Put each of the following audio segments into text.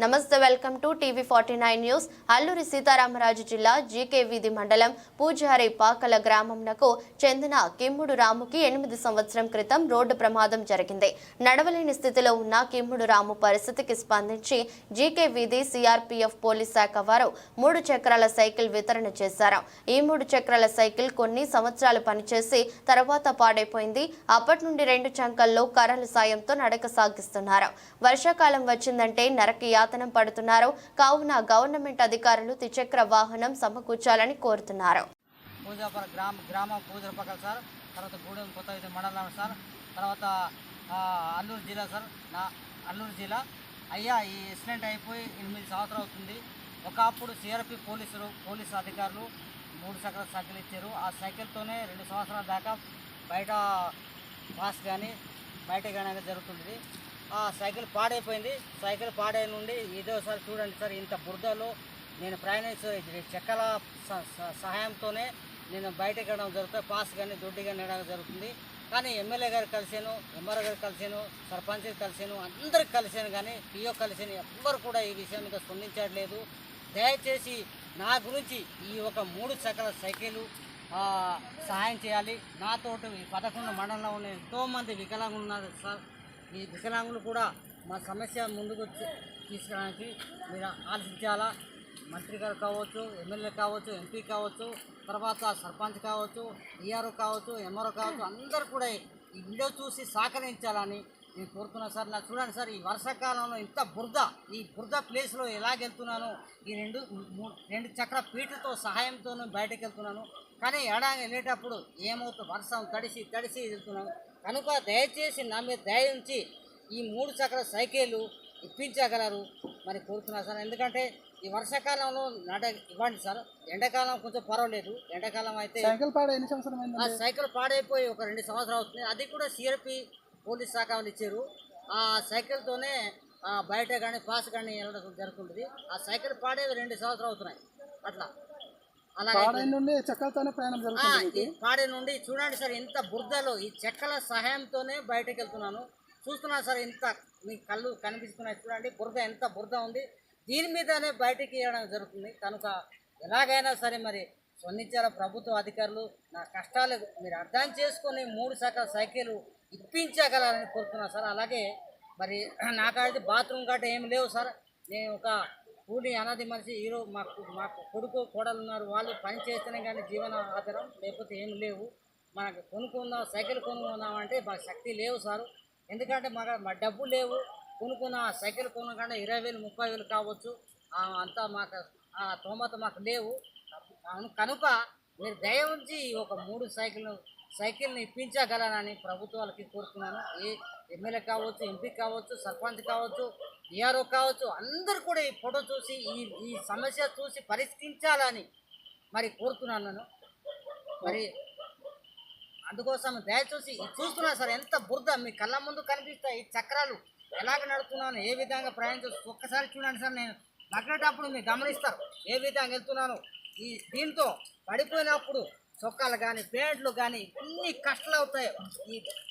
నమస్తే, welcome to టీవీ49 news. Alluri Sitaramaraju జిల్లా జీకే వీధి మండలం పూజారి పాకల గ్రామంనకు చెందిన కిమ్ముడు రాముకి 8 సంవత్సరం క్రితం రోడ్డు ప్రమాదం జరిగింది. నడవలేని స్థితిలో ఉన్న కిమ్ముడు రాము పరిస్థితికి స్పందించి జీకే వీధి సిఆర్పీఎఫ్ పోలీస్ శాఖ వారు 3 చక్రాల సైకిల్ వితరణ చేశారు. ఈ 3 చక్రాల సైకిల్ కొన్ని సంవత్సరాలు పనిచేసి తర్వాత పాడైపోయింది. అప్పటి నుండి 2 చంకల్లో కర్రల సాయంతో నడక సాగిస్తున్నారు. వర్షాకాలం వచ్చిందంటే నరక యాతనం పడుతున్నారు. కావున గవర్నమెంట్ అధికారులు ద్విచక్ర వాహనం సమకూర్చాలని కోరుతున్నారు. గ్రామం పూజరపకల్ సార్, తర్వాత గూడెం కొత్త మండలం సార్, తర్వాత అల్లూరు జిల్లా సార్, అల్లూరు జిల్లా. అయ్యా, ఈ యాక్సిడెంట్ అయిపోయి 8 సంవత్సరాలు అవుతుంది. ఒకప్పుడు సిఆర్పి పోలీసు అధికారులు 3 చక్రాల సైకిల్ ఇచ్చారు. ఆ సైకిల్తోనే 2 సంవత్సరాల దాకా బయట పాస్ కానీ బయట కానీ అనేది జరుగుతుంది. ఆ సైకిల్ పాడైపోయింది. సైకిల్ పాడై నుండి ఇదోసారి చూడండి సార్, ఇంత బురదలో నేను ప్రయాణించే చెక్కల సహాయంతోనే నేను బయటకు వెళ్ళడం జరుగుతుంది. పాస్ కానీ దొడ్డి కానీ వెళ్ళడం జరుగుతుంది. కానీ ఎమ్మెల్యే గారు కలిసాను, ఎంఆర్ఓ గారు కలిసాను, సర్పంచ్ కలిసాను, అందరికి కలిసాను, కానీ పిఓ కలిసాను. ఎవ్వరు కూడా ఈ విషయం మీద స్పందించట్లేదు. దయచేసి నా గురించి ఈ ఒక 3 చక్రాల సైకిల్ సహాయం చేయాలి. నాతోటి 11 మండలంలో ఉన్న ఎంతోమంది వికలాంగులు ఉన్నారు సార్. ఈ వికలాంగులు కూడా మా సమస్య ముందుకు తీసుకురావడానికి మీరు ఆలోచించాలా. మంత్రి గారు కావచ్చు, ఎమ్మెల్యే కావచ్చు, ఎంపీ కావచ్చు, తర్వాత సర్పంచ్ కావచ్చు, ఈఆర్ఓ కావచ్చు, ఎంఆర్ఓ కావచ్చు, అందరూ కూడా ఈ వీడియో చూసి సహకరించాలని నేను కోరుతున్నాను సార్. నాకు చూడండి సార్, ఈ వర్షాకాలంలో ఇంత ఈ బురద ప్లేస్లో ఎలాగెళ్తున్నాను, ఈ 2 చక్ర పీటతో సహాయంతో బయటకు వెళ్తున్నాను. కానీ వెళ్ళేటప్పుడు ఏమవుతుంది, వర్షం తడిసి వెళ్తున్నాను. కనుక దయచేసి నా మీద దయ ఉంచి ఈ 3 చక్ర సైకిళ్ళు ఇప్పించగలరు మరి కోరుతున్నారు సార్. ఎందుకంటే ఈ వర్షాకాలంలో ఇవ్వండి సార్. ఎండాకాలం కొంచెం పర్వాలేదు. ఎండాకాలం అయితే సైకిల్ పాడైపోయి ఒక 2 సంవత్సరాలు అవుతుంది. అది కూడా సిఆర్పి పోలీస్ శాఖ వాళ్ళు ఇచ్చారు. ఆ సైకిల్తోనే బయట కానీ పాస్ కానీ వెళ్ళడం జరుగుతుంది. ఆ సైకిల్ పాడేవి 2 సంవత్సరాలు అవుతున్నాయి. అట్లా పాడే నుండి చూడండి సార్, ఇంత బురదలో ఈ చెక్కల సహాయంతోనే బయటకు వెళ్తున్నాను. చూస్తున్నాను సార్, ఇంత మీ కళ్ళు కనిపిస్తున్నాయి చూడండి, ఎంత బురద ఉంది. దీని మీదనే బయటికి ఇవ్వడం జరుగుతుంది. కనుక ఎలాగైనా సరే మరి స్పందించాల ప్రభుత్వ అధికారులు. నా కష్టాలు మీరు అర్థం చేసుకొని 3 చక్రాల సైకిల్ ఇప్పించగలరని కోరుతున్నాను సార్. అలాగే మరి నాకైతే బాత్రూమ్ గట్ట ఏమి లేవు సార్. నేను ఒక కూలి అనాది మనిషి. ఈరోజు మాకు కొడుకు కోడలు ఉన్నారు. వాళ్ళు పని చేస్తేనే కానీ జీవన ఆధారం, లేకపోతే ఏమి లేవు. మనకు సైకిల్ కొనుక్కుందామంటే మాకు శక్తి లేవు సార్. ఎందుకంటే మా డబ్బు లేవు. కొనుక్కున్న సైకిల్ కొనుక్కంటే 20,000 30,000 కావచ్చు. అంతా మాకు ఆ తోమత మాకు లేవు. కనుక మీరు దయ ఉంచి ఒక 3 సైకిల్ని ఇప్పించగలనని ప్రభుత్వాలకి కోరుతున్నాను. ఏ ఎమ్మెల్యే కావచ్చు, ఎంపీ కావచ్చు, సర్పంచ్ కావచ్చు, ఈఆర్ఓ కావచ్చు, అందరూ కూడా ఈ ఫోటో చూసి ఈ సమస్య చూసి పరిష్కరించాలని మరి కోరుతున్నాను నేను. మరి అందుకోసం దయచూసి చూస్తున్నాను సార్, ఎంత బురద మీ కళ్ళ ముందు కనిపిస్తాయి. ఈ చక్రాలు ఎలాగ నడుపుతున్నాను, ఏ విధంగా ప్రయాణించు ఒక్కసారి చూడండి సార్. నేను నగ్గేటప్పుడు మీరు గమనిస్తారు ఏ విధంగా వెళ్తున్నాను. దీంతో పడిపోయినప్పుడు చొక్కాలు కానీ ప్యాంట్లు కానీ ఎన్ని కష్టాలు అవుతాయి.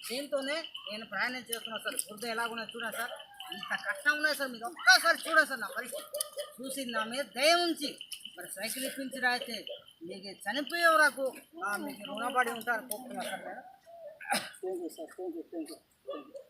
దీంతోనే నేను ప్రయాణం చేస్తున్నాను సార్. బురద ఎలాగున్నా చూడండి సార్, ఇంత కష్టం ఉన్నాయి సార్. మీరు ఒక్కసారి చూడండి సార్, నా పరిస్థితి చూసి నా మీద దయ ఉంచి మరి సైకిల్ ఇప్పించి రాయితే మీకు చనిపోయే వరకు మీకు రుణపడి ఉంటారు కోరుతున్నా సార్. నేను thank you sir. Thank you.